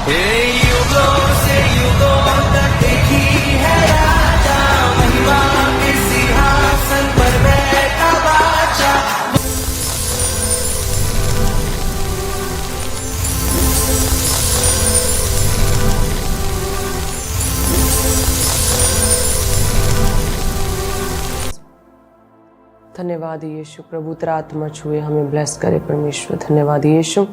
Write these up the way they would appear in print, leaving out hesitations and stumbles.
युगों से युगों तक एक ही है राजा, महिमा के सिंहासन पर बैठा बादशाह। धन्यवाद यीशु। प्रभु तेरा आत्मा छुए हमें ब्लेस करे परमेश्वर। धन्यवाद यीशु।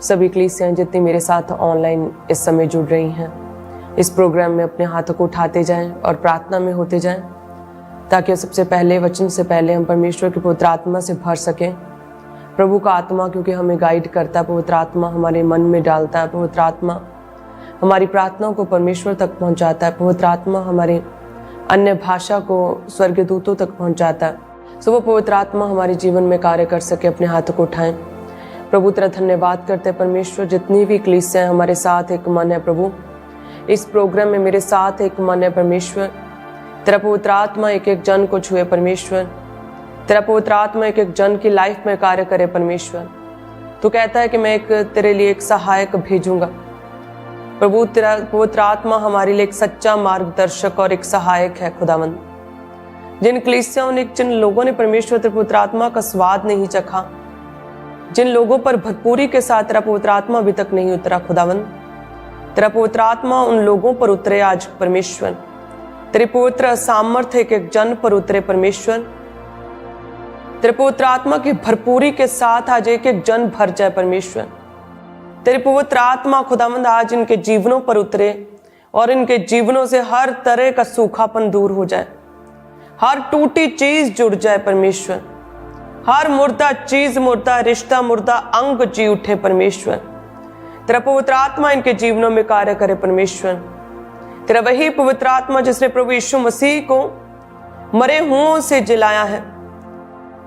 सभी कलीसियां जितनी मेरे साथ ऑनलाइन इस समय जुड़ रही हैं, इस प्रोग्राम में अपने हाथों को उठाते जाएं और प्रार्थना में होते जाएं, ताकि सबसे पहले वचन से पहले हम परमेश्वर की पवित्र आत्मा से भर सकें। प्रभु का आत्मा क्योंकि हमें गाइड करता है, पवित्र आत्मा हमारे मन में डालता है, पवित्र आत्मा हमारी प्रार्थनाओं को परमेश्वर तक पहुंचाता है, पवित्र आत्मा हमारे अन्य भाषा को स्वर्गदूतों तक पहुंचाता है। सो वो पवित्र आत्मा हमारे जीवन में कार्य कर सके। अपने हाथों को उठाएं। प्रभु तेरा धन्यवाद करते हैं परमेश्वर। जितनी भी कलीसियां हमारे साथ एक मन है प्रभु, इस प्रोग्राम में मेरे साथ एक मन है परमेश्वर। तेरा पवित्र आत्मा एक एक जन को छुए परमेश्वर। तेरा पवित्र आत्मा एक एक जन की लाइफ में कार्य करे परमेश्वर। तू कहता है कि मैं तेरे लिए एक सहायक भेजूंगा। प्रभु तेरा पवित्र आत्मा हमारे लिए एक सच्चा मार्गदर्शक और एक सहायक है खुदावंद। जिन कलीसियाओं ने, जिन लोगों ने परमेश्वर तेरे पवित्र आत्मा का स्वाद नहीं चखा, जिन लोगों पर भरपूरी के साथ तेरा पवित्र आत्मा अभी तक नहीं उतरा खुदावंद, तेरा पवित्र आत्मा उन लोगों पर उतरे आज परमेश्वर। तेरे पवित्र सामर्थ्य एक एक जन पर उतरे परमेश्वर। तेरे पवित्र आत्मा की भरपूरी के साथ आज एक एक जन भर जाए परमेश्वर। तेरे पवित्र आत्मा खुदावंद आज इनके जीवनों पर उतरे और इनके जीवनों से हर तरह का सूखापन दूर हो जाए, हर टूटी चीज जुड़ जाए परमेश्वर, हर मुर्दा चीज, मुर्दा रिश्ता, मुर्दा अंग जी उठे परमेश्वर। तेरा पवित्र आत्मा इनके जीवनों में कार्य करे परमेश्वर। तेरा वही पवित्र आत्मा जिसने प्रभु यीशु मसीह को मरे हुओं से जिलाया है,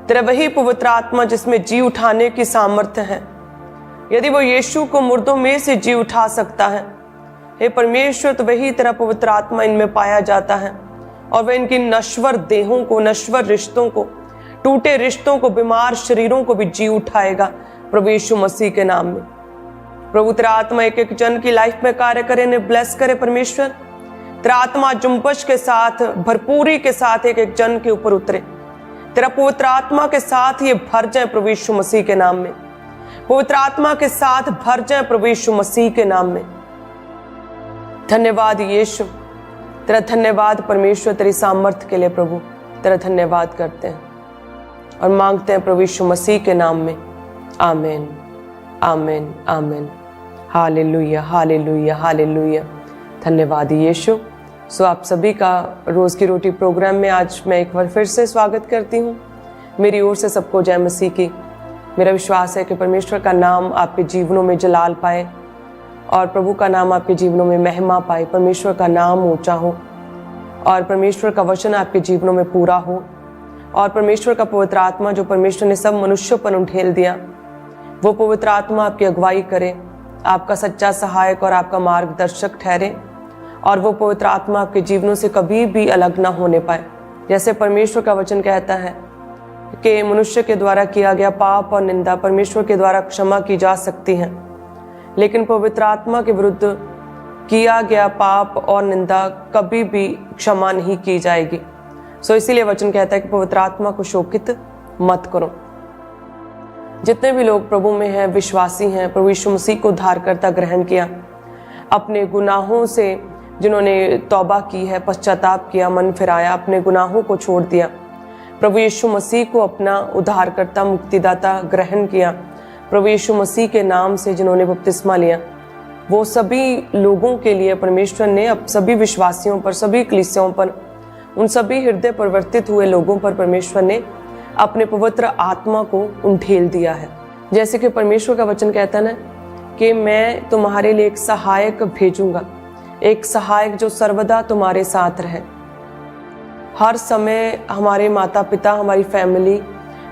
तेरा वही पवित्र आत्मा जिसमें जी उठाने की सामर्थ्य है। यदि वो यीशु को मुर्दों में से जी उठा सकता है, हे परमेश्वर, तो वही तेरा पवित्र आत्मा इनमें पाया जाता है और वह इनकी नश्वर देहों को, नश्वर रिश्तों को, टूटे रिश्तों को, बीमार शरीरों को भी जी उठाएगा प्रभु यीशु मसीह के नाम में। प्रभु तेरा आत्मा एक एक जन की लाइफ में कार्य करे, इन्हें ब्लेस करे परमेश्वर। तेरा आत्मा जुम्बश के साथ, भरपूरी के साथ एक एक जन के ऊपर उतरे। तेरा पवित्र आत्मा के साथ ये भर जाए प्रभु यीशु मसीह के नाम में। पवित्र आत्मा के साथ भर जाए प्रभु यीशु मसीह के नाम में। धन्यवाद यीशु। तेरा धन्यवाद परमेश्वर, तेरी सामर्थ्य के लिए प्रभु तेरा धन्यवाद करते हैं और मांगते हैं प्रभु यीशु मसीह के नाम में। आमीन, आमीन, आमीन। Hallelujah, hallelujah, hallelujah. धन्यवाद यीशु। सो आप सभी का रोज की रोटी प्रोग्राम में आज मैं एक बार फिर से स्वागत करती हूँ। मेरी ओर से सबको जय मसीह की। मेरा विश्वास है कि परमेश्वर का नाम आपके जीवनों में जलाल पाए और प्रभु का नाम आपके जीवनों में महिमा पाए, परमेश्वर का नाम ऊंचा हो और परमेश्वर का वचन आपके जीवनों में पूरा हो और परमेश्वर का पवित्र आत्मा जो परमेश्वर ने सब मनुष्यों पर उंडेल दिया, वो पवित्र आत्मा आपकी अगुवाई करे, आपका सच्चा सहायक और आपका मार्गदर्शक ठहरे और वो पवित्र आत्मा आपके जीवनों से कभी भी अलग ना होने पाए। जैसे परमेश्वर का वचन कहता है कि मनुष्य के द्वारा किया गया पाप और निंदा परमेश्वर के द्वारा क्षमा की जा सकती है, लेकिन पवित्र आत्मा के विरुद्ध किया गया पाप और निंदा कभी भी क्षमा नहीं की जाएगी। सो इसीलिए वचन कहता है कि पवित्र आत्मा को शोकित मत करो। जितने भी लोग प्रभु में हैं, विश्वासी हैं, प्रभु यीशु मसीह को उद्धारकर्ता ग्रहण किया, अपने गुनाहों से जिन्होंने तौबा की है, पश्चाताप किया, मन फिराया, अपने गुनाहों को छोड़ दिया, प्रभु यीशु मसीह को अपना उद्धारकर्ता मुक्तिदाता ग्रहण किया, प्रभु यीशु मसीह के नाम से जिन्होंने बपतिस्मा लिया, वो सभी लोगों के लिए परमेश्वर ने अब सभी विश्वासियों पर, सभी कलीसियाओं पर, उन सभी हृदय परिवर्तित हुए लोगों पर परमेश्वर ने अपने पवित्र आत्मा को उंडेल दिया है। जैसे कि परमेश्वर का वचन कहता है ना कि मैं तुम्हारे लिए एक सहायक भेजूंगा, एक सहायक जो सर्वदा तुम्हारे साथ रहे। हर समय हमारे माता पिता, हमारी फैमिली,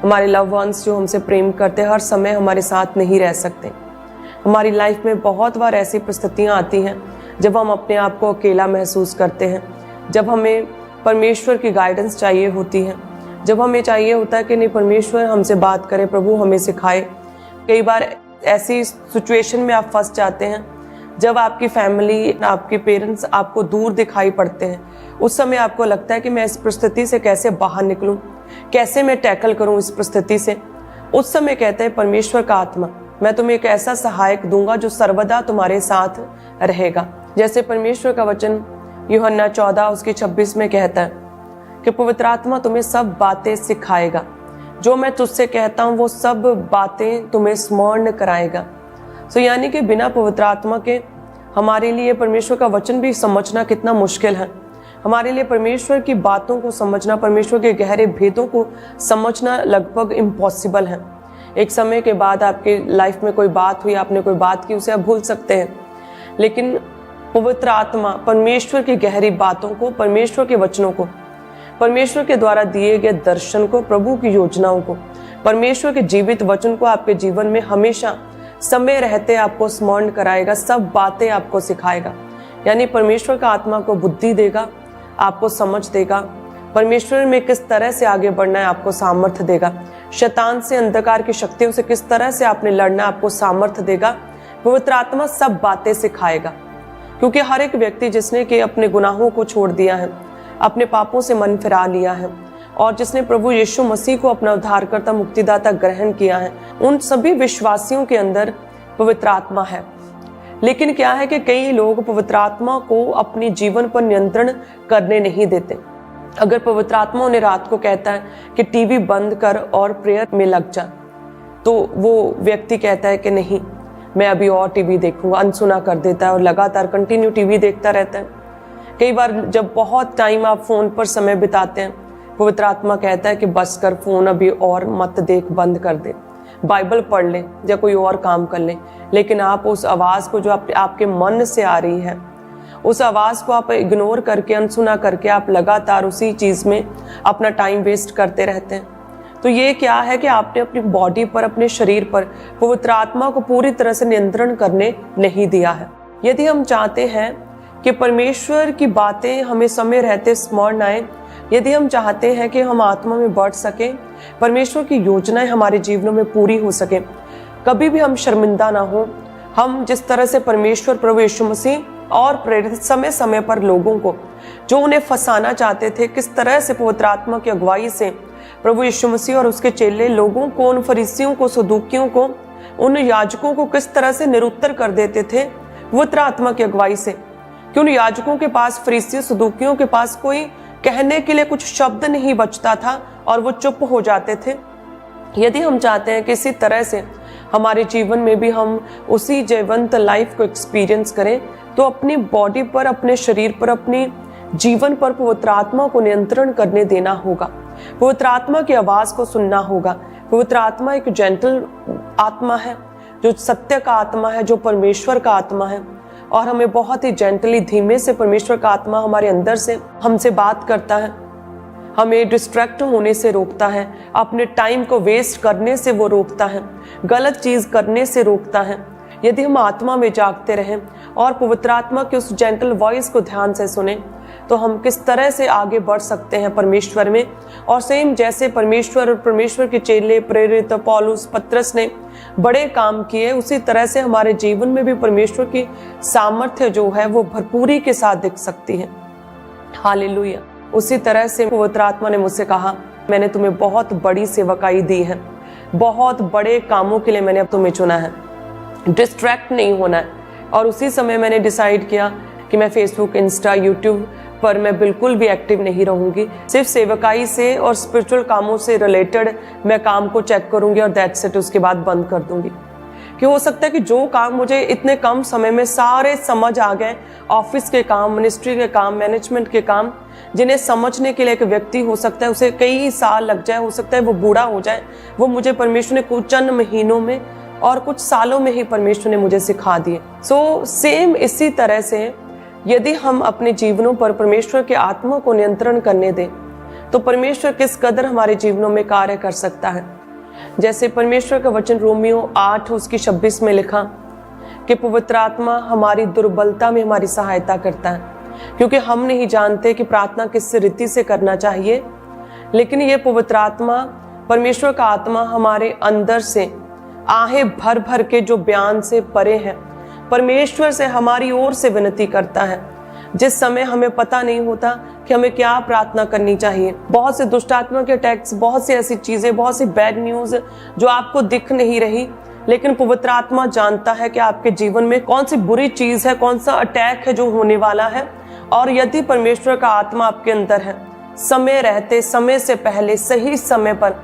हमारे लव वंस जो हमसे प्रेम करते हर समय हमारे साथ नहीं रह सकते। हमारी लाइफ में बहुत बार ऐसी परिस्थितियां आती हैं जब हम अपने आप को अकेला महसूस करते हैं, जब हमें परमेश्वर की गाइडेंस चाहिए होती है, जब हमें चाहिए होता है कि नहीं परमेश्वर हमसे बात करे, प्रभु हमें सिखाए। कई बार ऐसी सिचुएशन में आप फंस जाते हैं जब आपकी फैमिली, आपके पेरेंट्स आपको दूर दिखाई पड़ते हैं, उस समय आपको लगता है कि मैं इस परिस्थिति से कैसे बाहर निकलूं, कैसे मैं टैकल करूं इस परिस्थिति से, उस समय कहते हैं परमेश्वर का आत्मा, मैं तुम्हें एक ऐसा सहायक दूंगा जो सर्वदा तुम्हारे साथ रहेगा। जैसे परमेश्वर का वचन यूहन्ना 14 उसकी 26 में कहता है कि पवित्र आत्मा तुम्हें सब बातें सिखाएगा, जो मैं तुझसे कहता हूँ वो सब बातें तुम्हें स्मरण कराएगा। सो यानी कि बिना पवित्र आत्मा के हमारे लिए परमेश्वर का वचन भी समझना कितना मुश्किल है। हमारे लिए परमेश्वर की बातों को समझना, परमेश्वर के गहरे भेदों को समझना लगभग इम्पॉसिबल है। एक समय के बाद आपके लाइफ में कोई बात हुई, आपने कोई बात की, उसे आप भूल सकते हैं, लेकिन पवित्र आत्मा परमेश्वर की गहरी बातों को, परमेश्वर के वचनों को, परमेश्वर के द्वारा दिए गए दर्शन को, प्रभु की योजनाओं को, परमेश्वर के जीवित वचन को आपके जीवन में हमेशा समय रहते आपको स्मरण कराएगा, सब बातें आपको सिखाएगा। यानी परमेश्वर का आत्मा को बुद्धि देगा, आपको समझ देगा, परमेश्वर में किस तरह से आगे बढ़ना है आपको सामर्थ्य देगा, शैतान से, अंधकार की शक्तियों से किस तरह से आपने लड़ना आपको सामर्थ्य देगा। पवित्र आत्मा सब बातें सिखाएगा, क्योंकि हर एक व्यक्ति जिसने कि अपने गुनाहों को छोड़ दिया है, अपने पापों से मन फिरा लिया है और जिसने प्रभु यीशु मसीह को अपना उद्धारकर्ता, मुक्तिदाता ग्रहण किया है, उन सभी विश्वासियों के अंदर पवित्र आत्मा है। लेकिन क्या है कि कई लोग पवित्र आत्मा को अपने जीवन पर नियंत्रण करने नहीं देते। अगर पवित्र आत्मा उन्हें रात को कहता है कि टीवी बंद कर और प्रेयर में लग जा, तो वो व्यक्ति कहता है कि नहीं, मैं अभी और टीवी देखूंगा, अनसुना कर देता है और लगातार कंटिन्यू टीवी देखता रहता है। कई बार जब बहुत टाइम आप फोन पर समय बिताते हैं, पवित्र आत्मा कहता है कि बस कर, फोन अभी और मत देख, बंद कर दे, बाइबल पढ़ ले या कोई और काम कर ले। लेकिन आप उस आवाज़ को जो आपके मन से आ रही है, उस आवाज़ को आप इग्नोर करके, अनसुना करके आप लगातार उसी चीज़ में अपना टाइम वेस्ट करते रहते हैं। तो ये क्या है कि आपने अपनी बॉडी पर, अपने शरीर पर पवित्र आत्मा को पूरी तरह से नियंत्रण करने नहीं दिया है। यदि हम चाहते हैं कि परमेश्वर की बातें हमें समय रहते स्मरण आए, यदि हम चाहते हैं कि हम आत्मा में बढ़ सकें, परमेश्वर की योजनाएं हमारे जीवनों में पूरी हो सके, कभी भी हम शर्मिंदा ना हो, हम जिस तरह से परमेश्वर प्रभु यीशु मसीह और प्रेरित समय समय पर लोगों को जो उन्हें फंसाना चाहते थे, किस तरह से पवित्र आत्मा की अगुवाई से प्रभु यीशु मसीह और उसके चेले लोगों को, उन फरीसियों को, सदूकियों को, उन याजकों को किस तरह से निरुत्तर कर देते थे पवित्र आत्मा की अगुवाई से। कि उन याजकों के पास, फरीसियों, सदूकियों के पास कोई कहने के लिए कुछ शब्द नहीं बचता था और वो चुप हो जाते थे। यदि हम चाहते हैं कि इसी तरह से हमारे जीवन में भी हम उसी जीवंत लाइफ को एक्सपीरियंस करें, तो अपनी बॉडी पर, अपने शरीर पर, अपनी जीवन पर पवित्र आत्मा को नियंत्रण करने देना होगा, पवित्र आत्मा की आवाज़ को सुनना होगा। पवित्र आत्मा एक जेंटल आत्मा है, जो सत्य का आत्मा है, जो परमेश्वर का आत्मा है, और हमें बहुत ही जेंटली, धीमे से परमेश्वर का आत्मा हमारे अंदर से हमसे बात करता है, हमें डिस्ट्रैक्ट होने से रोकता है, अपने टाइम को वेस्ट करने से वो रोकता है, गलत चीज़ करने से रोकता है। यदि हम आत्मा में जागते रहें और पवित्र आत्मा की उस जेंटल वॉइस को ध्यान से सुने, तो हम किस तरह से आगे बढ़ सकते हैं परमेश्वर में। और सेम जैसे परमेश्वर और परमेश्वर के चेले, प्रेरित, पौलुस, पत्रस ने बड़े काम किए, उसी तरह से हमारे जीवन में भी परमेश्वर की सामर्थ्य जो है वो भरपूरी के साथ दिख सकती है। हालेलुया। उसी तरह से पवित्र आत्मा ने मुझसे कहा, मैंने तुम्हें बहुत बड़ी सेवकाई दी है, बहुत बड़े कामों के लिए मैंने अब तुम्हें चुना है, डिस्ट्रैक्ट नहीं होना है। और उसी समय मैंने डिसाइड किया कि मैं फेसबुक, इंस्टा, यूट्यूब पर मैं बिल्कुल भी एक्टिव नहीं रहूंगी। सिर्फ सेवकाई से और स्पिरिचुअल कामों से रिलेटेड मैं काम को चेक करूंगी और दैट्स इट, उसके बाद बंद कर दूंगी। कि हो सकता है कि जो काम मुझे इतने कम समय में सारे समझ आ गए, ऑफिस के काम, मिनिस्ट्री के काम, मैनेजमेंट के काम, जिन्हें समझने के लिए एक व्यक्ति हो सकता है उसे कई साल लग जाए, हो सकता है वो बूढ़ा हो जाए, वो मुझे परमेश्वर ने कुछ चंद महीनों में और कुछ सालों में ही परमेश्वर ने मुझे सिखा दिए। सो सेम इसी तरह से यदि हम अपने जीवनों पर परमेश्वर के आत्मा को नियंत्रण करने दें, तो परमेश्वर किस कदर हमारे जीवनों में कार्य कर सकता है। जैसे परमेश्वर का वचन रोमियो 8 उसकी 26 में लिखा कि पवित्र आत्मा हमारी दुर्बलता में हमारी सहायता करता है, क्योंकि हम नहीं जानते कि प्रार्थना किस रीति से करना चाहिए, लेकिन ये पवित्र आत्मा, परमेश्वर का आत्मा हमारे अंदर से आहें भर भर के जो बयान से परे हैं, परमेश्वर से हमारी ओर से विनती करता है, जिस समय हमें पता नहीं होता कि हमें क्या प्रार्थना करनी चाहिए। बहुत से दुष्टात्मा के अटैक्स, बहुत सी ऐसी चीजें, बहुत सी बैड न्यूज जो आपको दिख नहीं रही, लेकिन पवित्र आत्मा जानता है कि आपके जीवन में कौन सी बुरी चीज है, कौन सा अटैक है जो होने वाला है। और यदि परमेश्वर का आत्मा आपके अंदर है, समय रहते, समय से पहले, सही समय पर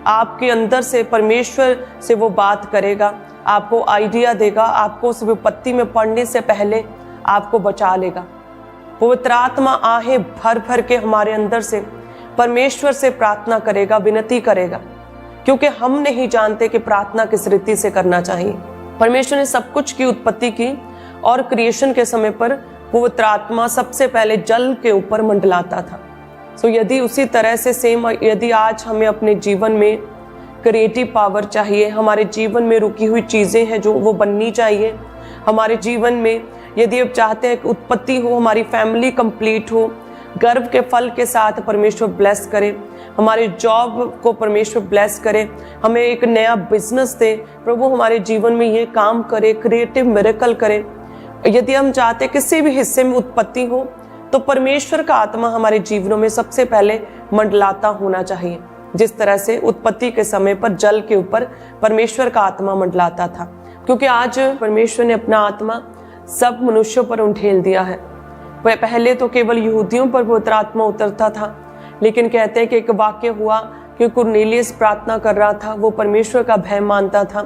आपके अंदर से परमेश्वर से वो बात करेगा, आपको आइडिया देगा, आपको उस विपत्ति में पड़ने से पहले आपको बचा लेगा। पवित्र आत्मा आहें भर भर के हमारे अंदर से परमेश्वर से प्रार्थना करेगा, विनती करेगा, क्योंकि हम नहीं जानते कि प्रार्थना किस रीति से करना चाहिए। परमेश्वर ने सब कुछ की उत्पत्ति की और क्रिएशन के समय पर पवित्र आत्मा सबसे पहले जल के ऊपर मंडलाता था। सो यदि उसी तरह से सेम, यदि आज हमें अपने जीवन में क्रिएटिव पावर चाहिए, हमारे जीवन में रुकी हुई चीजें हैं जो वो बननी चाहिए, हमारे जीवन में यदि आप चाहते हैं कि उत्पत्ति हो, हमारी फैमिली कंप्लीट हो, गर्व के फल के साथ परमेश्वर ब्लेस करे, हमारे जॉब को परमेश्वर ब्लेस करे, हमें एक नया बिजनेस दे, प्रभु हमारे जीवन में ये काम करे, क्रिएटिव मिरेकल करे, यदि हम चाहते किसी भी हिस्से में उत्पत्ति हो, तो परमेश्वर का आत्मा हमारे जीवनों में सबसे पहले मंडलाता होना चाहिए। जिस तरह से उत्पत्ति के समय पर जल के ऊपर परमेश्वर का आत्मा मंडलाता था, क्योंकि आज परमेश्वर ने अपना आत्मा सब मनुष्यों पर उंडेल दिया है। पहले तो केवल यहूदियों पर पवित्र आत्मा उतरता था, लेकिन कहते हैं कि एक वाक्य हुआ कि कुरनेलियस प्रार्थना कर रहा था, वो परमेश्वर का भय मानता था,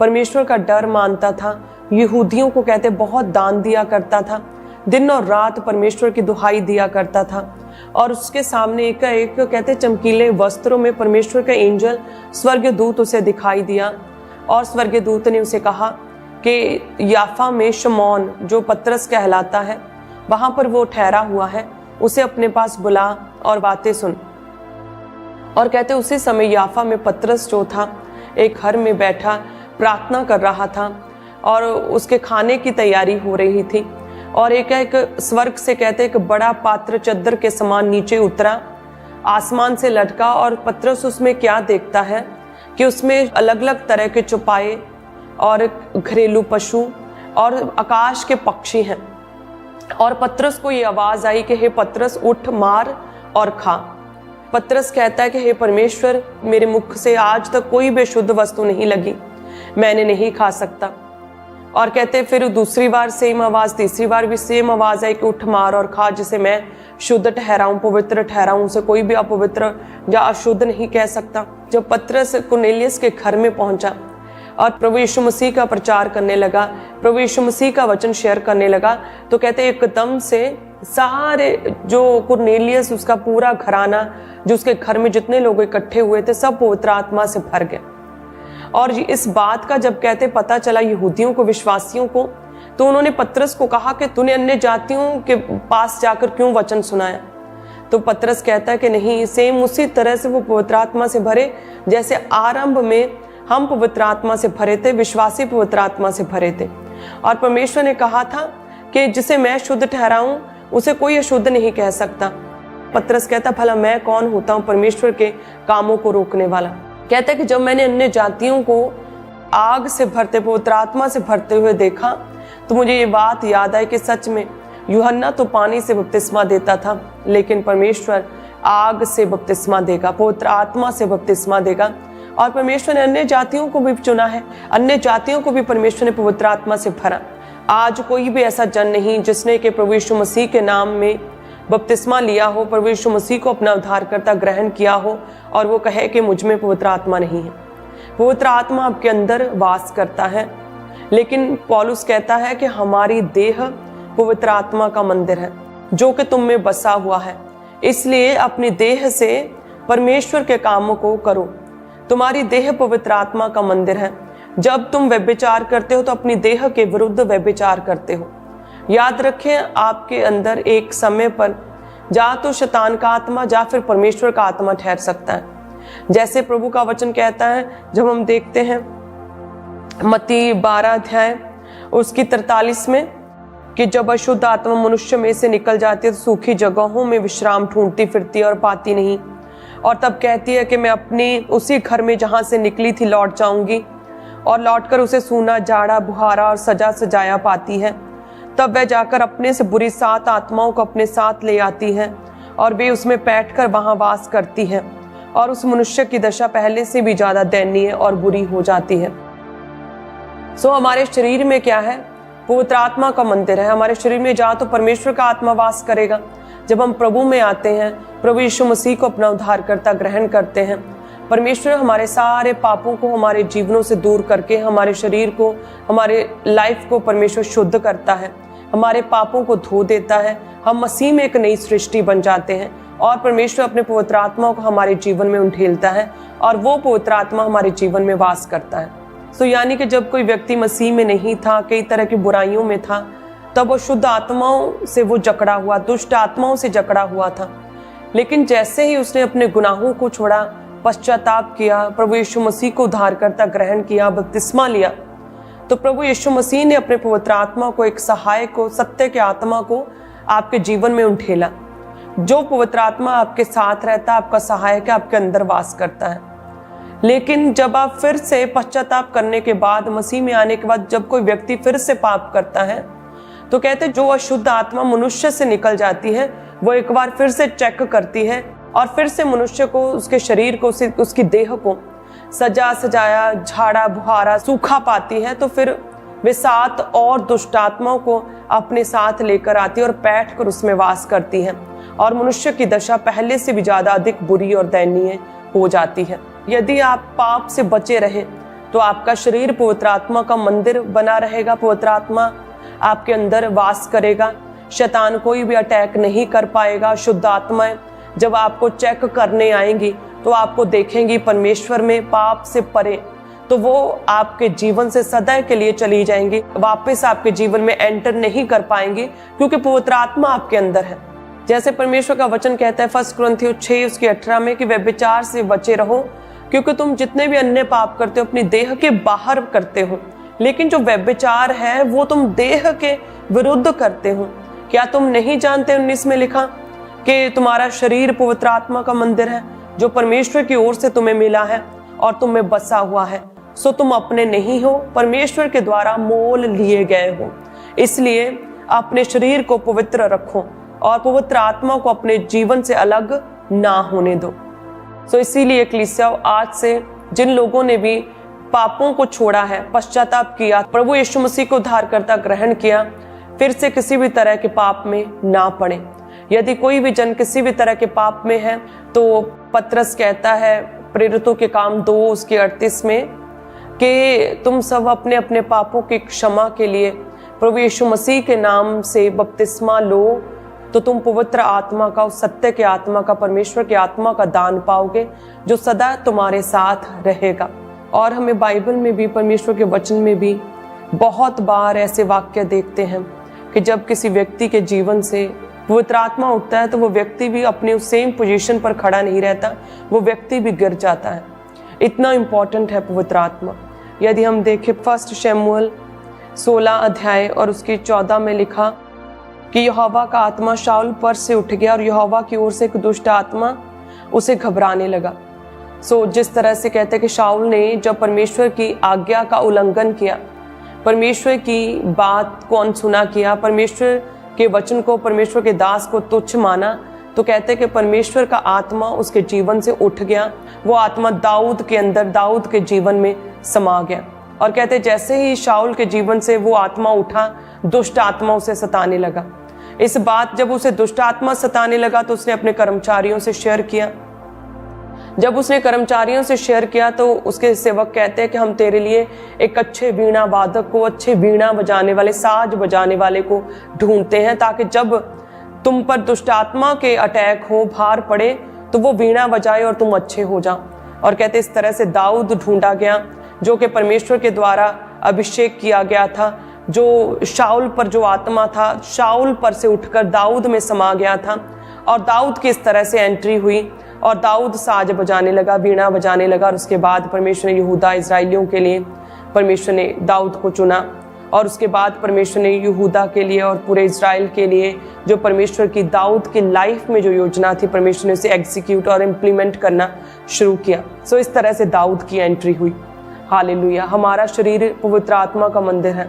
परमेश्वर का डर मानता था, यहूदियों को कहते बहुत दान दिया करता था, दिन और रात परमेश्वर की दुहाई दिया करता था। और उसके सामने एक कहते चमकीले वस्त्रों में परमेश्वर का एंजल स्वर्गदूत उसे दिखाई दिया, और स्वर्गदूत ने उसे कहा कि याफा में शमौन, जो पतरस कहलाता है, वहां पर वो ठहरा हुआ है, उसे अपने पास बुला और बातें सुन। और कहते उसी समय याफा में पतरस जो था एक घर में बैठा प्रार्थना कर रहा था, और उसके खाने की तैयारी हो रही थी, और एक स्वर्ग से कहते एक बड़ा पात्र चद्दर के समान नीचे उतरा, आसमान से लटका, और पतरस उसमें क्या देखता है कि उसमें अलग अलग तरह के चौपाए और घरेलू पशु और आकाश के पक्षी हैं। और पतरस को ये आवाज आई कि हे पतरस, उठ, मार और खा। पतरस कहता है कि हे परमेश्वर, मेरे मुख से आज तक कोई बेशुद्ध वस्तु नहीं लगी, मैंने नहीं खा सकता। और कहते फिर दूसरी बार सेम आवाज, तीसरी बार भी सेम आवाज आई कि उठ, मार और खा, जिसे मैं शुद्ध ठहराऊं, पवित्र ठहराऊं, उसे कोई भी अपवित्र या अशुद्ध नहीं कह सकता। जब पतरस कुरनेलियस के घर में पहुंचा और प्रभु यीशु मसीह का प्रचार करने लगा, प्रभु यीशु मसीह का वचन शेयर करने लगा, तो कहते एकदम से सारे जो कुरनेलियस, उसका पूरा घराना, जो उसके घर में जितने लोग इकट्ठे हुए थे, सब पवित्र आत्मा से भर गए। और इस बात का जब कहते पता चला यहूदियों को, विश्वासियों को, तो उन्होंने पतरस को कहा कि तूने अन्य जातियों के पास जाकर क्यों वचन सुनाया। तो पतरस कहता है कि नहीं, सेम उसी तरह से वो पवित्र आत्मा से भरे जैसे आरंभ में हम पवित्र आत्मा से भरे थे, विश्वासी पवित्र आत्मा से भरे थे। और परमेश्वर ने कहा था कि जिसे मैं शुद्ध ठहराऊं उसे कोई अशुद्ध नहीं कह सकता। पतरस कहता भला मैं कौन होता हूं परमेश्वर के कामों को रोकने वाला। कहता है कि जब मैंने अन्य जातियों को आग से भरते, पवित्र आत्मा से भरते हुए देखा, तो मुझे ये बात याद आई कि सच में यूहन्ना तो पानी से बपतिस्मा देता था, लेकिन परमेश्वर आग से बपतिस्मा देगा, पवित्र आत्मा से बपतिस्मा देगा। और परमेश्वर ने अन्य जातियों को भी चुना है, अन्य जातियों को भी परमेश्वर ने पवित्र आत्मा से भरा। आज कोई भी ऐसा जन नहीं जिसने कि प्रभु यीशु मसीह के नाम में बपतिस्मा लिया हो, प्रभु यीशु मसीह को अपना उद्धारकर्ता ग्रहण किया हो, और वो कहे कि मुझ में पवित्र आत्मा नहीं है। पवित्र आत्मा आपके अंदर वास करता है, लेकिन पौलुस कहता है कि हमारी देह पवित्र आत्मा का मंदिर है जो कि तुम में बसा हुआ है, इसलिए अपनी देह से परमेश्वर के कामों को करो। तुम्हारी देह पवित्र आत्मा का मंदिर है। जब तुम व्यभिचार करते हो तो अपनी देह के विरुद्ध व्यभिचार करते हो। याद रखें, आपके अंदर एक समय पर या तो शैतान का आत्मा या फिर परमेश्वर का आत्मा ठहर सकता है। जैसे प्रभु का वचन कहता है, जब हम देखते हैं मत्ती 12 अध्याय उसकी 43 में, कि जब अशुद्ध आत्मा मनुष्य में से निकल जाती है तो सूखी जगहों में विश्राम ढूंढती फिरती है और पाती नहीं, और तब कहती है कि मैं अपनी उसी घर में जहां से निकली थी लौट जाऊंगी। और लौटकर उसे सूना, जाड़ा, बुहारा और सजा सजाया पाती है, तब वह जाकर अपने से बुरी 7 आत्माओं को अपने साथ ले आती है और वे उसमें बैठकर वहां वास करती है और उस मनुष्य की दशा पहले से भी ज्यादा दयनीय और बुरी हो जाती है। हमारे शरीर में क्या है? पवित्र आत्मा का मंदिर है। हमारे शरीर में जहाँ तो परमेश्वर का आत्मा वास करेगा। जब हम प्रभु में आते हैं, प्रभु यीशु मसीह को अपना उद्धारकर्ता ग्रहण करते हैं, परमेश्वर हमारे सारे पापों को हमारे जीवनों से दूर करके हमारे शरीर को, हमारे लाइफ को परमेश्वर शुद्ध करता है, हमारे पापों को धो देता है। हम मसीह में एक नई सृष्टि बन जाते हैं और परमेश्वर अपने पवित्र आत्मा को हमारे जीवन में उंडेलता है और वो पवित्र आत्मा हमारे जीवन में वास करता है। यानी कि जब कोई व्यक्ति मसीह में नहीं था, कई तरह की बुराइयों में था, तब वो शुद्ध आत्माओं से वो जकड़ा हुआ, दुष्ट आत्माओं से जकड़ा हुआ था। लेकिन जैसे ही उसने अपने गुनाहों को छोड़ा, पश्चाताप किया, प्रभु यीशु मसीह को उद्धारकर्ता ग्रहण किया, बपतिस्मा लिया, तो प्रभु यीशु मसीह ने अपने पवित्र आत्मा को, एक सहायक को, सत्य के आत्मा को आपके जीवन में उंडेला। जो पवित्र आत्मा आपके साथ रहता है, आपका सहायक है, आपके अंदर वास करता है। लेकिन जब आप फिर से पश्चाताप करने के बाद, मसीह में आने के बाद, जब कोई व्यक्ति फिर से पाप करता है, तो कहते जो अशुद्ध आत्मा मनुष्य से निकल जाती है, वो एक बार फिर से चेक करती है और फिर से मनुष्य को, उसके शरीर को, उसकी देह को सजा सजाया, झाड़ा बुहारा, सूखा पाती है। तो फिर वे 7 और दुष्ट आत्माओं को अपने साथ लेकर आती है और बैठकर उसमें वास करती है और मनुष्य की दशा पहले से भी ज्यादा अधिक बुरी और दयनीय हो जाती है। यदि आप पाप से बचे रहे तो आपका शरीर पवित्र आत्मा का मंदिर बना रहेगा, पवित्र आत्मा आपके अंदर वास करेगा, शैतान कोई भी अटैक नहीं कर पाएगा। शुद्ध आत्माएं जब आपको चेक करने आएंगी तो आपको देखेंगी परमेश्वर में, पाप से परे, तो वो आपके जीवन से सदा के लिए चली जाएंगी, वापस आपके जीवन में एंटर नहीं कर पाएंगी, क्योंकि पवित्र आत्मा आपके अंदर है। जैसे परमेश्वर का वचन कहता है 1 कुरिन्थियों 6:18 में कि व्यभिचार से बचे रहो, क्योंकि तुम जितने भी अन्य पाप करते हो अपनी देह के बाहर करते हो, लेकिन जो व्यभिचार है वो तुम देह के विरुद्ध करते हो। क्या तुम नहीं जानते 19 में लिखा कि तुम्हारा शरीर पवित्र आत्मा का मंदिर है जो परमेश्वर की ओर से तुम्हें मिला है और तुम में बसा हुआ है। तुम अपने नहीं हो, परमेश्वर के द्वारा मोल लिए गए हो। इसलिए अपने शरीर को पवित्र रखो और पवित्र आत्मा को अपने जीवन से अलग ना होने दो। इसीलिए इक्लीसिया आज से जिन लोगों ने भी पापों को छोड़ा है, पश्चाताप किया, प्रभु यीशु मसीह को उद्धारकर्ता ग्रहण किया, फिर से किसी भी तरह के पाप में ना पड़े। यदि कोई भी जन किसी भी तरह के पाप में है तो पतरस कहता है प्रेरितों के काम 2:38 में कि तुम सब अपने अपने पापों की क्षमा के लिए प्रभु यीशु मसीह के नाम से बपतिस्मा लो, तो तुम पवित्र आत्मा का, उस सत्य के आत्मा का, परमेश्वर के आत्मा का दान पाओगे जो सदा तुम्हारे साथ रहेगा। और हमें बाइबल में भी, परमेश्वर के वचन में भी बहुत बार ऐसे वाक्य देखते हैं कि जब किसी व्यक्ति के जीवन से पवित्र आत्मा उठता है तो वो व्यक्ति भी अपने उस सेम पोजीशन पर खड़ा नहीं रहता, वो व्यक्ति भी गिर जाता है। इतना इम्पोर्टेंट है पवित्र आत्मा। यदि हम देखें 1 शमूएल 16 अध्याय और उसकी 14 में लिखा कि यहोवा का आत्मा शाऊल पर से उठ गया और यहोवा की ओर से एक दुष्ट आत्मा उसे घबराने लगा। जिस तरह से कहते हैं कि शाऊल ने जब परमेश्वर की आज्ञा का उल्लंघन किया, परमेश्वर की बात को अनसुना किया, परमेश्वर के वचन को, परमेश्वर के दास को तुच्छ माना, तो कहते हैं कि परमेश्वर का आत्मा उसके जीवन से उठ गया। वो आत्मा दाऊद के अंदर, दाऊद के जीवन में समा गया। और कहते हैं जैसे ही शाऊल के जीवन से वो आत्मा उठा, दुष्ट आत्मा उसे सताने लगा। इस बात जब उसे दुष्ट आत्मा सताने लगा तो उसने अपने कर्मचारियों से शेयर किया। जब उसने कर्मचारियों से शेयर किया तो उसके सेवक कहते हैं कि हम तेरे लिए एक अच्छे वीणा वादक को, अच्छे वीणा बजाने वाले, साज बजाने वाले को ढूंढते हैं, ताकि जब तुम पर दुष्ट आत्मा के अटैक हो, भार पड़े, तो वो वीणा बजाए और तुम अच्छे हो जाओ। और कहते इस तरह से दाऊद ढूंढा गया, जो कि परमेश्वर के द्वारा अभिषेक किया गया था, जो शाऊल पर जो आत्मा था, शाऊल पर से उठकर दाऊद में समा गया था। और दाऊद की इस तरह से एंट्री हुई और दाऊद साज बजाने लगा, वीणा बजाने लगा। और उसके बाद परमेश्वर ने यहूदा इजराइलियों के लिए परमेश्वर ने दाऊद को चुना। और उसके बाद परमेश्वर ने यहूदा के लिए और पूरे इजराइल के लिए जो परमेश्वर की दाऊद की लाइफ में जो योजना थी, परमेश्वर ने उसे एग्जीक्यूट और इम्प्लीमेंट करना शुरू किया। इस तरह से दाऊद की एंट्री हुई। हालेलुया। हमारा शरीर पवित्र आत्मा का मंदिर है,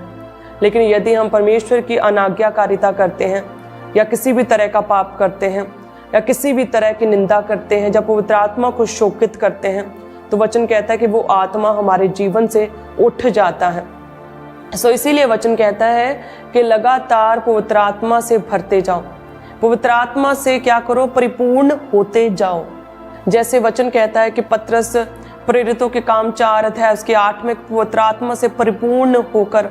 लेकिन यदि हम परमेश्वर की अनाज्ञाकारिता करते हैं या किसी भी तरह का पाप करते हैं या किसी भी तरह की निंदा करते हैं, जब पवित्र आत्मा को शोकित करते हैं, तो वचन कहता है कि वो आत्मा हमारे जीवन से उठ जाता है। इसीलिए वचन कहता है कि लगातार पवित्र आत्मा से भरते जाओ, पवित्र आत्मा से क्या करो, परिपूर्ण होते जाओ। जैसे वचन कहता है कि पतरस प्रेरितों के काम 4 अध्याय उसके 8 में पवित्र आत्मा से परिपूर्ण होकर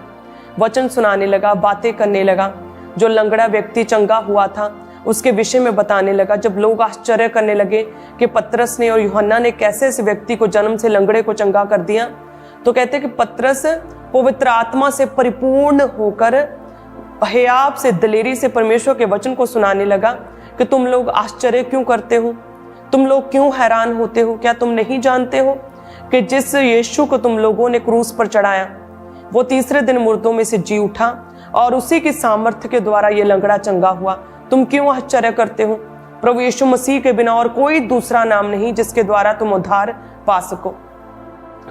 वचन सुनाने लगा, बातें करने लगा। जो लंगड़ा व्यक्ति चंगा हुआ था उसके विषय में बताने लगा। जब लोग आश्चर्य करने लगे कि पतरस ने और यूहन्ना ने कैसे इस व्यक्ति को जन्म से लंगड़े को चंगा कर दिया, तो कहते कि पतरस पवित्र आत्मा से परिपूर्ण होकर हयाब से, दिलेरी से परमेश्वर के वचन को सुनाने लगा कि तुम लोग आश्चर्य क्यों करते हो, तुम लोग क्यों हैरान होते हो? क्या तुम नहीं जानते हो कि जिस यीशु को तुम लोगों ने क्रूस पर चढ़ाया वो तीसरे दिन मुर्दों में से जी उठा और उसी की सामर्थ्य के द्वारा ये लंगड़ा चंगा हुआ। तुम क्यों आश्चर्य करते हो? प्रभु यीशु मसीह के बिना और कोई दूसरा नाम नहीं जिसके द्वारा तुम उद्धार पा सको।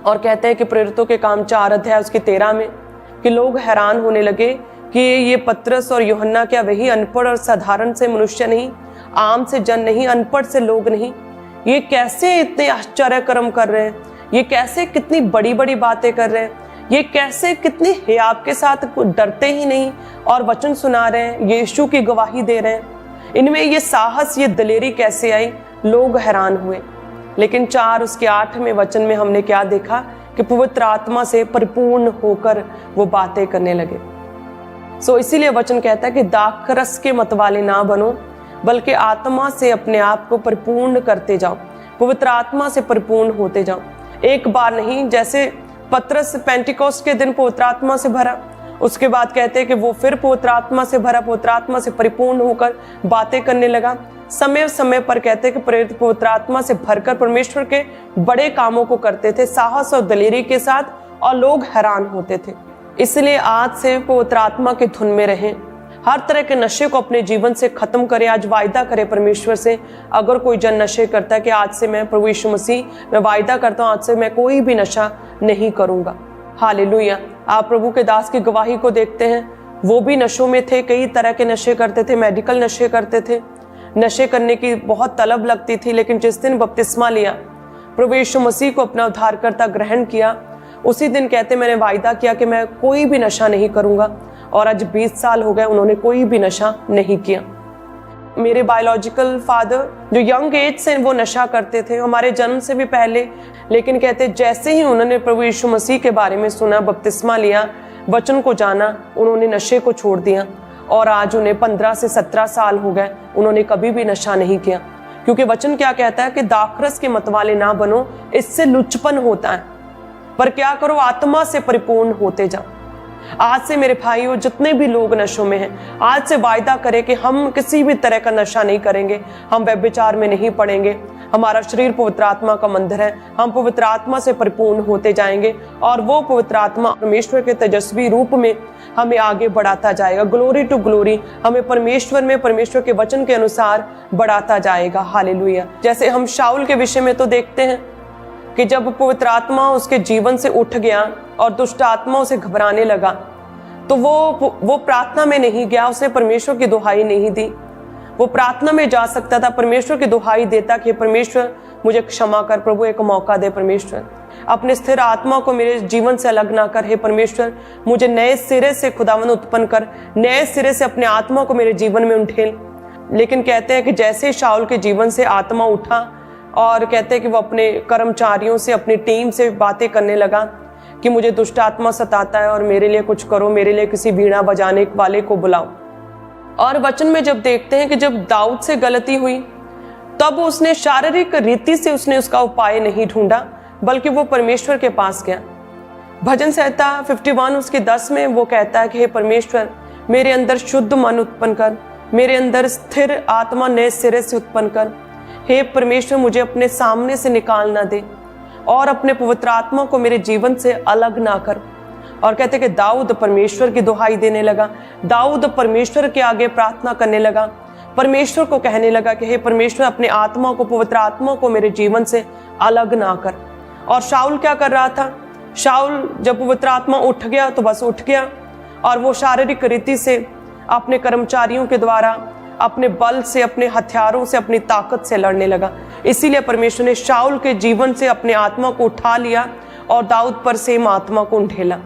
और कहते हैं कि प्रेरितों के काम 4 अध्याय उसके 13 में कि लोग हैरान होने लगे कि ये पतरस और यूहन्ना क्या वही अनपढ़ और साधारण से मनुष्य नहीं, आम से जन नहीं, अनपढ़ से लोग नहीं, ये कैसे इतने आश्चर्य कर्म कर रहे हैं, ये कैसे कितनी बड़ी बड़ी बातें कर रहे हैं, ये कैसे कितनी हियाब के साथ डरते ही नहीं और वचन सुना रहे हैं, यीशु की गवाही दे रहे हैं, इनमें ये साहस, ये दिलेरी कैसे आई? लोग हैरान हुए। लेकिन 4 उसके 8 में वचन में हमने क्या देखा कि पवित्र आत्मा से परिपूर्ण होकर वो बातें करने लगे। इसीलिए वचन कहता है कि दाखरस के मतवाले ना बनो, बल्कि आत्मा से अपने आप को परिपूर्ण करते जाओ, पवित्र आत्मा से परिपूर्ण होते जाओ। एक बार नहीं, जैसे पतरस पेंटिकोस्ट के दिन पवित्र आत्मा से भरा, उसके बाद कहते हैं कि वो फिर पवित्र आत्मा से भरा, पवित्र आत्मा से परिपूर्ण होकर बातें करने लगा। समय समय पर कहते हैं कि प्रेरित पवित्र आत्मा से भरकर परमेश्वर के बड़े कामों को करते थे साहस और दिलेरी के साथ, और लोग हैरान होते थे। इसलिए आज से पवित्र आत्मा की धुन में रहें, हर तरह के नशे को अपने जीवन से खत्म करें। आज वायदा करें परमेश्वर से, अगर कोई जन नशे करता है कि आज से मैं, प्रभु यीशु मसीह, मैं वायदा करता हूँ आज से मैं कोई भी नशा नहीं करूंगा। हालेलुया। आप प्रभु के दास की गवाही को देखते हैं, वो भी नशों में थे, कई तरह के नशे करते थे, मेडिकल नशे करते थे, नशे करने की बहुत तलब लगती थी। लेकिन जिस दिन बपतिस्मा लिया, प्रभु यीशु मसीह को अपना उद्धारकर्ता ग्रहण किया, उसी दिन कहते मैंने वायदा किया कि मैं कोई भी नशा नहीं करूंगा। और आज 20 साल हो गए, उन्होंने कोई भी नशा नहीं किया। मेरे बायोलॉजिकल फादर जो यंग एज से वो नशा करते थे, हमारे जन्म से भी पहले, लेकिन कहते जैसे ही उन्होंने प्रभु यीशु मसीह के बारे में सुना, बपतिस्मा लिया, वचन को जाना, उन्होंने नशे को छोड़ दिया। और आज उन्हें 15 से 17 साल हो गए, उन्होंने कभी भी नशा नहीं किया। क्योंकि वचन क्या कहता है कि दाखरस के मतवाले ना बनो, इससे लुचपन होता है, पर क्या करो, आत्मा से परिपूर्ण होते जाओ। आज से मेरे भाइयों, जितने भी लोग नशों में हैं, आज से वायदा करें कि हम किसी भी तरह का नशा नहीं करेंगे, हम व्यभिचार में नहीं पड़ेंगे। हमारा शरीर पवित्र आत्मा का मंदिर है, हम पवित्र आत्मा से परिपूर्ण होते जाएंगे और वो पवित्र आत्मा परमेश्वर के तेजस्वी रूप में हमें आगे बढ़ाता जाएगा। ग्लोरी टू ग्लोरी हमें परमेश्वर में, परमेश्वर के वचन के अनुसार बढ़ाता जाएगा। हालेलुया। जैसे हम शाऊल के विषय में तो देखते हैं कि जब पवित्र आत्मा उसके जीवन से उठ गया और दुष्ट आत्मा उसे घबराने लगा, तो वो प्रार्थना में नहीं गया, उसने परमेश्वर की दुहाई नहीं दी। वो प्रार्थना में जा सकता था, परमेश्वर की दुहाई देता कि परमेश्वर मुझे क्षमा कर, प्रभु एक मौका दे, परमेश्वर अपने स्थिर आत्मा को मेरे जीवन से अलग ना कर, हे परमेश्वर मुझे नए सिरे से खुदावन उत्पन्न कर, नए सिरे से अपने आत्मा को मेरे जीवन में उठेल। लेकिन कहते हैं कि जैसे शाऊल के जीवन से आत्मा उठा और कहते हैं कि वो अपने कर्मचारियों से, अपनी टीम से बातें करने लगा कि मुझे दुष्ट आत्मा सताता है और मेरे लिए कुछ करो, मेरे लिए किसी वीणा बजाने वाले को बुलाओ। और वचन में जब देखते हैं कि जब दाऊद से गलती हुई, तब उसने शारीरिक रीति से उसने उसका उपाय नहीं ढूंढा, बल्कि वो परमेश्वर के पास गया। भजन संहिता 51 उसके 10 में वो कहता है कि हे परमेश्वर मेरे अंदर शुद्ध मन उत्पन्न कर, मेरे अंदर स्थिर आत्मा नए सिरे से उत्पन्न कर। हे परमेश्वर मुझे अपने सामने से निकाल ना दे और अपने पवित्र आत्मा को मेरे जीवन से अलग ना कर। और कहते कि दाऊद परमेश्वर की दुहाई देने लगा, दाऊद परमेश्वर के आगे प्रार्थना करने लगा, परमेश्वर को कहने लगा कि हे परमेश्वर अपने आत्मा को, पवित्र आत्मा को मेरे जीवन से अलग ना कर। और शाऊल क्या कर रहा था? शाऊल जब पवित्र आत्मा उठ गया तो बस उठ गया, और वो शारीरिक रीति से अपने कर्मचारियों के द्वारा, अपने बल से, अपने हथियारों से, अपनी ताकत से लड़ने लगा। इसीलिए परमेश्वर ने शाऊल के जीवन से अपने आत्मा को उठा लिया और दाऊद पर सेम आत्मा को ढेला।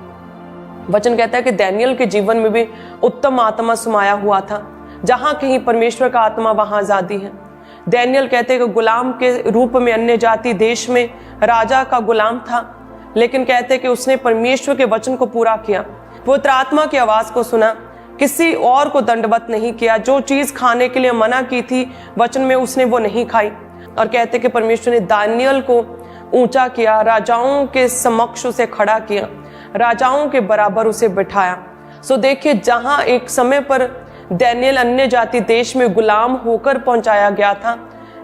वचन कहता है कि दानियल के जीवन में भी उत्तम आत्मा समाया हुआ था। जहां कहीं परमेश्वर का आत्मा वहां आजादी है। दानियल कहते हैं कि गुलाम के रूप में अन्य जाति देश में राजा का गुलाम था, लेकिन कहते हैं कि उसने परमेश्वर के वचन को पूरा किया, पवित्र आत्मा की आवाज को सुना, किसी और को दंडवत नहीं किया। जो चीज खाने के लिए मना की थी वचन में, उसने वो नहीं खाई। और कहते कि परमेश्वर ने दानियल को ऊंचा किया, राजाओं के समक्ष उसे खड़ा किया, राजाओं के बराबर उसे बिठाया। सो देखिए, जहां एक समय पर दानियल अन्य जाति देश में गुलाम होकर पहुंचाया गया था,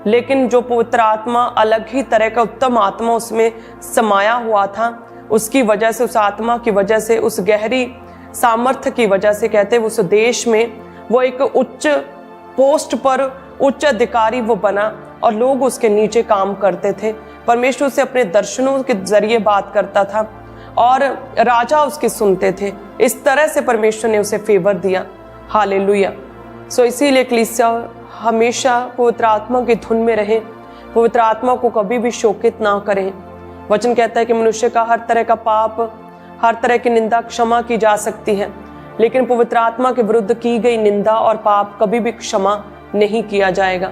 लेकिन जो पवित्र आत्मा, अलग ही तरह का उत्तम आत्मा उसमें समाया हुआ था, उसकी वजह से, उस आत्मा की वजह से, उस गहरी सामर्थ्य की वजह से, कहते उस देश में वो एक उच्च पोस्ट पर उच्च अधिकारी वो बना और लोग उसके नीचे काम करते थे। परमेश्वर से अपने दर्शनों के जरिए बात करता था और राजा उसकी सुनते थे। इस तरह से परमेश्वर ने उसे फेवर दिया। हालेलुया। सो इसीलिए कलीसिया हमेशा पवित्र आत्मा की धुन में रहें, पवित्र आत्मा को कभी भी शोकित ना करें। वचन कहता है कि मनुष्य का हर तरह का पाप, हर तरह की निंदा क्षमा की जा सकती है, लेकिन पवित्र आत्मा के विरुद्ध की गई निंदा और पाप कभी भी क्षमा नहीं किया जाएगा।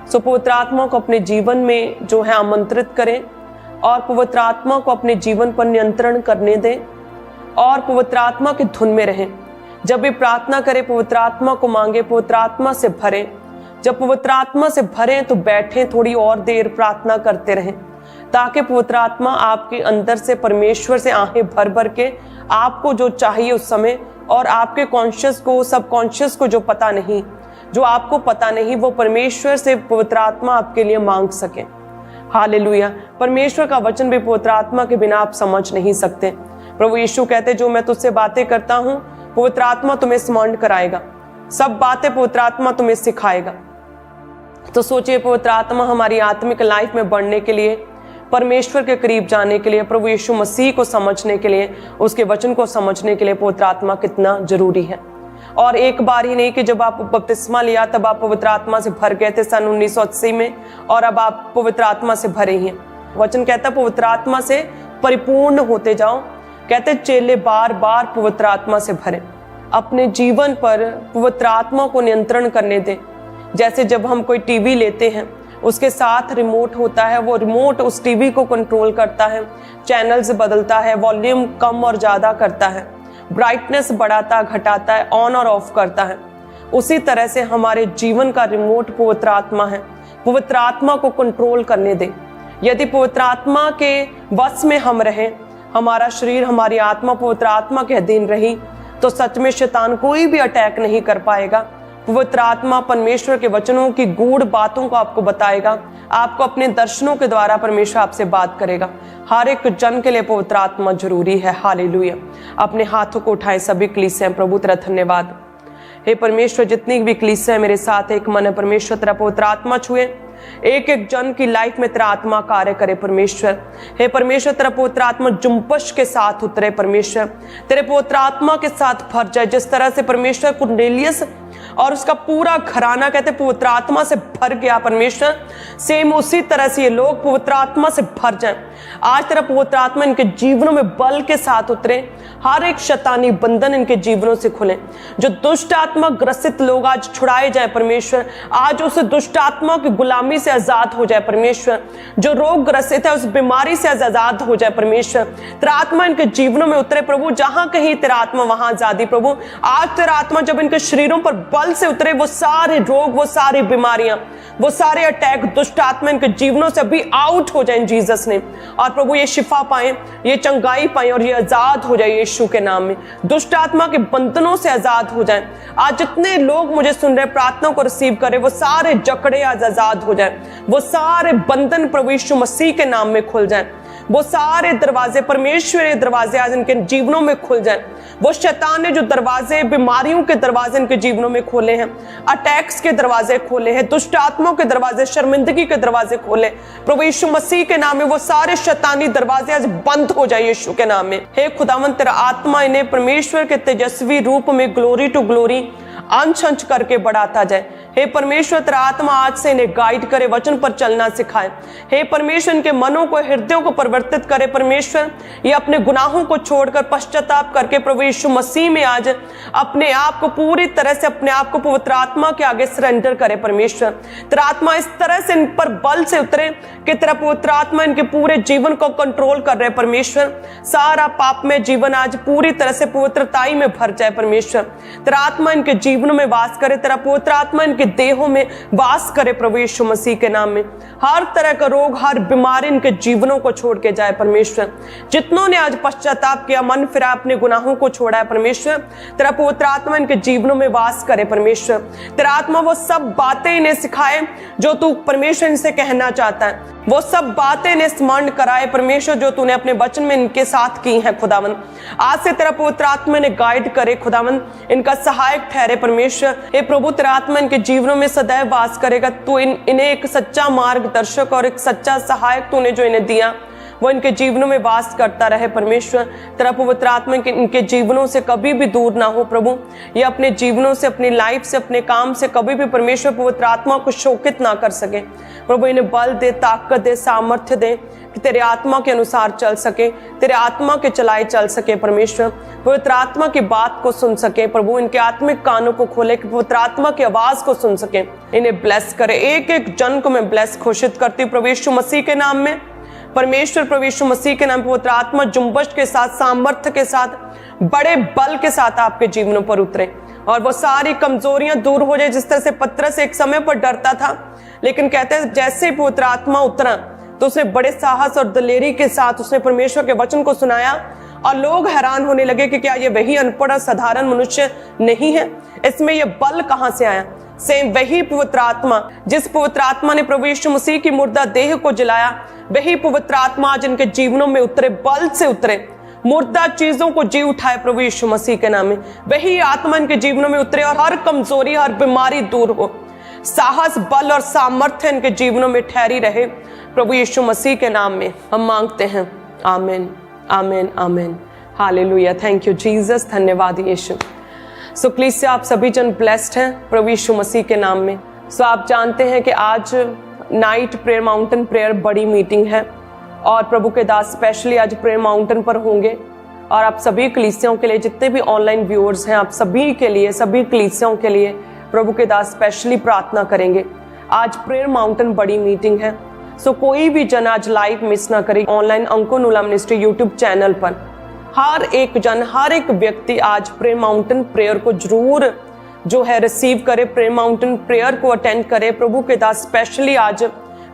सो पवित्र आत्मा को अपने जीवन में जो है आमंत्रित करें और पवित्र आत्मा को अपने जीवन पर नियंत्रण करने दें और पवित्र आत्मा की धुन में रहें। जब भी प्रार्थना करें, पवित्र आत्मा को मांगे, पवित्र आत्मा से भरें। जब पवित्र आत्मा से भरें तो बैठें, थोड़ी और देर प्रार्थना करते रहें, ताकि पवित्र आत्मा आपके अंदर से, परमेश्वर से आहें भर भर के आपको जो चाहिए उस समय, और आपके कॉन्शियस को, सबकॉन्शियस को जो पता नहीं, जो आपको पता नहीं, वो परमेश्वर से पवित्र आत्मा आपके लिए मांग सके। हालेलुया। परमेश्वर का वचन भी पवित्र आत्मा के बिना आप समझ नहीं सकते। प्रभु यीशु कहते, जो मैं तुझसे बातें करता हूँ पवित्र आत्मा तुम्हें स्मरण कराएगा, सब बातें पवित्र आत्मा तुम्हें सिखाएगा। तो सोचिए, पवित्र आत्मा हमारी आत्मिक लाइफ में बढ़ने के लिए, परमेश्वर के करीब जाने के लिए, प्रभु यीशु मसीह को समझने के लिए, उसके वचन को समझने के लिए पवित्र आत्मा कितना जरूरी है। और एक बार ही नहीं कि जब आप बपतिस्मा लिया तब आप पवित्र आत्मा से भर गए थे सन 1980 में, और अब आप पवित्र आत्मा से भरे ही हैं। वचन कहता है पवित्र आत्मा से परिपूर्ण होते जाओ। कहते चेले बार बार पवित्र आत्मा से भरे, अपने जीवन पर पवित्र आत्मा को नियंत्रण करने दें। जैसे जब हम कोई टीवी लेते हैं, उसके साथ रिमोट होता है, वो रिमोट उस टीवी को कंट्रोल करता है, चैनल्स बदलता है, वॉल्यूम कम और ज़्यादा करता है, ब्राइटनेस बढ़ाता घटाता है, ऑन और ऑफ करता है। उसी तरह से हमारे जीवन का रिमोट पवित्र आत्मा है। पवित्र आत्मा को कंट्रोल करने दें। यदि पवित्र आत्मा के वश में हम रहें, हमारा शरीर, हमारी आत्मा पवित्र आत्मा के अधीन रही, तो सच में शैतान कोई भी अटैक नहीं कर पाएगा। पवित्र आत्मा परमेश्वर के वचनों की गूढ़ बातों को आपको बताएगा, आपको अपने दर्शनों के द्वारा परमेश्वर आपसे बात करेगा। हर एक जन के लिए पवित्र आत्मा जरूरी है। हालेलुया। अपने हाथों को उठाएं सभी कलीसिया। प्रभु तेरा धन्यवाद। हे परमेश्वर, जितनी भी कलीसिया मेरे साथ एक मन है, परमेश्वर तेरा पवित्र आत्मा छुए, एक एक जन की लाइफ में तेरा आत्मा कार्य करे परमेश्वर। हे परमेश्वर, तेरा पवित्र आत्मा जुम्पश के साथ उतरे परमेश्वर, तेरे पवित्र आत्मा के साथ भर जाए। जिस तरह से परमेश्वर कुरनेलियस और उसका पूरा घराना कहते पवित्र आत्मा से भर गया परमेश्वर, सेम उसी तरह से ये लोग पवित्र आत्मा से भर जाएं। आज तेरा पवित्र आत्मा इनके जीवनों में बल के साथ उतरे, हर एक शैतानी बंधन इनके जीवनों से खुले। जो दुष्ट आत्मा ग्रसित लोग आज छुड़ाए जाए परमेश्वर, आज उस दुष्ट आत्मा की गुलामी से आजाद हो जाए परमेश्वर। जो रोग ग्रसित है उस बीमारी से आजाद हो जाए परमेश्वर। तेरा आत्मा इनके जीवनों में उतरे प्रभु, जहां कहीं तेरा आत्मा वहां आजादी प्रभु। आज तेरा आत्मा जब इनके शरीरों पर बल से उतरे, वो सारे रोग, वो सारी बीमारियां, वो सारे अटैक, दुष्ट आत्मा इनके जीवनों से अभी आउट हो जाए जीसस ने। और प्रभु ये शिफा पाए, ये चंगाई पाए और ये आजाद हो जाए यीशु के नाम में। दुष्ट आत्मा के बंधनों से आजाद हो जाए। आज जितने लोग मुझे सुन रहे, प्रार्थना को रिसीव करे, वो सारे जकड़े आज आजाद हो जाए, वो सारे बंधन प्रभु यीशु मसीह के नाम में खुल जाए। वो सारे दरवाजे, परमेश्वरीय दरवाजे आज इनके जीवनों में खुल जाएं। वो शैतान ने जो दरवाजे, बीमारियों के दरवाजे इनके जीवनों में खोले हैं, अटैक्स के दरवाजे खोले हैं, दुष्ट आत्माओं के दरवाजे, शर्मिंदगी के दरवाजे खोले, प्रभु यीशु मसीह के नाम में वो सारे शैतानी दरवाजे आज बंद हो जाए यीशु के नाम में। हे खुदावन, तेरा आत्मा इन्हें परमेश्वर के तेजस्वी रूप में ग्लोरी टू ग्लोरी अंश अंश करके बढ़ाता जाए। हे परमेश्वर, तेरा आत्मा आज से इन्हें गाइड करे, वचन पर चलना सिखाए। हे परमेश्वर, इनके मनों को, हृदयों को परिवर्तित करे। परमेश्वर, ये अपने गुनाहों को छोड़कर पश्चाताप करके प्रभु यीशु मसीह में आज अपने आप को पूरी तरह से, अपने आप को पवित्र आत्मा के आगे सरेंडर करे। परमेश्वर, तेरा आत्मा इस तरह से इन पर बल से उतरे कि तेरा पवित्र आत्मा इनके पूरे जीवन को कंट्रोल कर रहे। परमेश्वर, सारा पाप में जीवन आज पूरी तरह से पवित्रताई में भर जाए। परमेश्वर, तेरा आत्मा इनके जीवनों में वास करे, तेरा पवित्र आत्मा इनके देहों में वास करे। प्रभु यीशु मसीह के नाम में हर तरह का रोग, हर बीमारी इनके जीवनों को छोड़ के जाए। परमेश्वर, जितनों ने आज पश्चाताप किया, मन फिरा, अपने गुनाहों को छोड़ा है, परमेश्वर, तेरा पवित्र आत्मा इनके जीवनों में वास करे। परमेश्वर, तेरा आत्मा वो सब बातें इन्हें सिखाए जो तू परमेश्वर इनसे कहना चाहता है, वो सब बातें इन्हें स्मरण कराए परमेश्वर, जो तूने अपने वचन में इनके साथ की हैं। खुदावन, आज से तेरा पवित्र आत्मा इन्हें गाइड करे। खुदावन, इनका सहायक ठहरे। परमेश्वर, हे प्रभु, तेरा आत्मा इनके जीवनों में सदैव वास करेगा। तू इन्हें एक सच्चा मार्गदर्शक और एक सच्चा सहायक तूने जो इन्हें दिया, वो इनके जीवनों में वास करता रहे। परमेश्वर, तेरा पवित्र आत्मा इनके जीवनों से कभी भी दूर ना हो। प्रभु, ये अपने जीवनों से, अपनी लाइफ से, अपने काम से कभी भी परमेश्वर पवित्र आत्मा को शोकित ना कर सके। प्रभु, इन्हें बल दे, ताकत दे, सामर्थ्य दे कि तेरे आत्मा के अनुसार चल सके, तेरे आत्मा के चलाए चल सके। परमेश्वर, पवित्र आत्मा की बात को सुन सके। प्रभु, इनके आत्मिक कानों को खोले कि पवित्र आत्मा की आवाज को सुन सके। इन्हें ब्लेस करे। एक एक जन को मैं ब्लेस घोषित करती हूँ प्रभु यीशु मसीह के नाम में। परमेश्वर, प्रभु यीशु मसीह के नाम, पवित्र आत्मा जुम्बश के साथ, सामर्थ्य के साथ, बड़े बल के साथ आपके जीवनों पर उतरे और वो सारी कमजोरियां दूर हो जाए। जिस तरह से पतरस एक समय पर डरता था, लेकिन कहते हैं जैसे ही पवित्र आत्मा उतरा तो उसने बड़े साहस और दलेरी के साथ उसने परमेश्वर के वचन को सुनाया और लोग हैरान होने लगे कि क्या ये वही अनपढ़ और साधारण मनुष्य नहीं है, इसमें ये बल कहां से आया। सेम वही पवित्र आत्मा, जिस पवित्र आत्मा ने प्रभु यीशु मसीह की मुर्दा देह को जलाया, वही पवित्र आत्मा आज इनके जीवनों में उतरे, बल से उतरे, मुर्दा चीजों को जी उठाए प्रभु यीशु मसीह के नाम में। वही आत्मा इनके जीवनों में उतरे और हर कमजोरी, हर बीमारी दूर हो। साहस, बल और सामर्थ्य इनके जीवनों में ठहरी रहे। प्रभु यीशु मसीह के नाम में हम मांगते हैं। आमीन, आमीन, आमीन। हालेलुया। Thank you Jesus. धन्यवाद यीशु। सो प्लीज से आप सभी जन ब्लेस्ड हैं प्रभु यीशु मसीह के नाम में। सो आप जानते हैं कि आज नाइट प्रेयर माउंटेन प्रेयर बड़ी मीटिंग है और प्रभु के दास स्पेशली आज प्रेयर माउंटेन पर होंगे और आप सभी कलीसियाओं के लिए, जितने भी ऑनलाइन व्यूअर्स हैं, आप सभी के लिए, सभी कलीसियाओं के लिए प्रभु के दास स्पेशली प्रार्थना करेंगे। आज प्रेयर माउंटेन बड़ी मीटिंग है। सो कोई भी जन आज लाइव मिस ना करे। ऑनलाइन अंकुनुला मिनिस्ट्री यूट्यूब चैनल पर हर एक जन, हर एक व्यक्ति आज प्रेयर माउंटेन प्रेयर को जरूर जो है रिसीव करे, प्रेयर माउंटेन प्रेयर को अटेंड करे। प्रभु के दास स्पेशली आज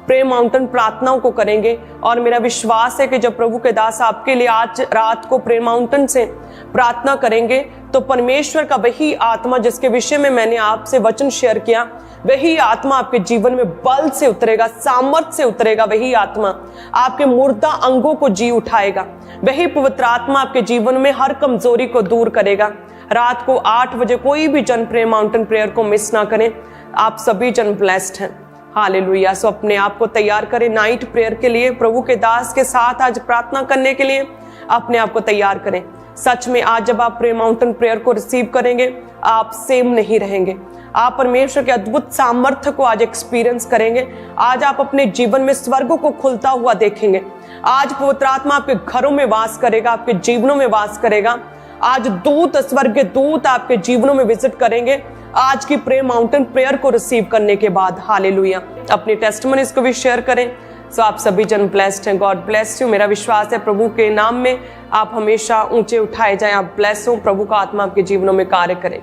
प्रेयर माउंटेन प्रार्थनाओं को करेंगे और मेरा विश्वास है कि जब प्रभु के दास आपके लिए आज रात को प्रेयर माउंटेन से प्रार्थना करेंगे तो परमेश्वर का वही आत्मा जिसके विषय में मैंने आपसे वचन शेयर किया, वही आत्मा आपके जीवन में बल से उतरेगा, सामर्थ्य से उतरेगा। वही आत्मा आपके मुर्दा अंगों को जी उठाएगा। वही पवित्र आत्मा आपके जीवन में हर कमजोरी को दूर करेगा। रात को 8 बजे कोई भी जन प्रेयर माउंटेन प्रेयर को मिस ना करें। आप सभी जन ब्लेस्ड हैं। हालेलुया। सो अपने आप को तैयार करें नाइट प्रेयर के लिए, प्रभु के दास के साथ आज प्रार्थना करने के लिए अपने आप को तैयार करें। सच में आज जब आप प्रेयर माउंटेन प्रेयर को रिसीव करेंगे, आप सेम नहीं रहेंगे। आप परमेश्वर के अद्भुत सामर्थ्य को आज एक्सपीरियंस करेंगे। आज आप अपने जीवन में स्वर्ग को खुलता हुआ देखेंगे। आज पवित्र आत्मा आपके घरों में वास करेगा, आपके जीवनों में वास करेगा। आज दूत, स्वर्ग के दूत आपके जीवनों में विजिट करेंगे आज की प्रेयर माउंटेन प्रेयर को रिसीव करने के बाद। हालेलुया। अपनी टेस्टिमनीज को भी शेयर करें। सो आप सभी जन ब्लेस्ड हैं। God bless you. मेरा विश्वास है प्रभु के नाम में आप हमेशा ऊंचे उठाए जाएं। आप ब्लेस हो। प्रभु का आत्मा आपके जीवनों में कार्य करे।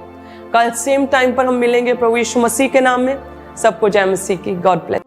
कल सेम टाइम पर हम मिलेंगे प्रभु यीशु मसीह के नाम में। सबको जय मसीह की। God bless.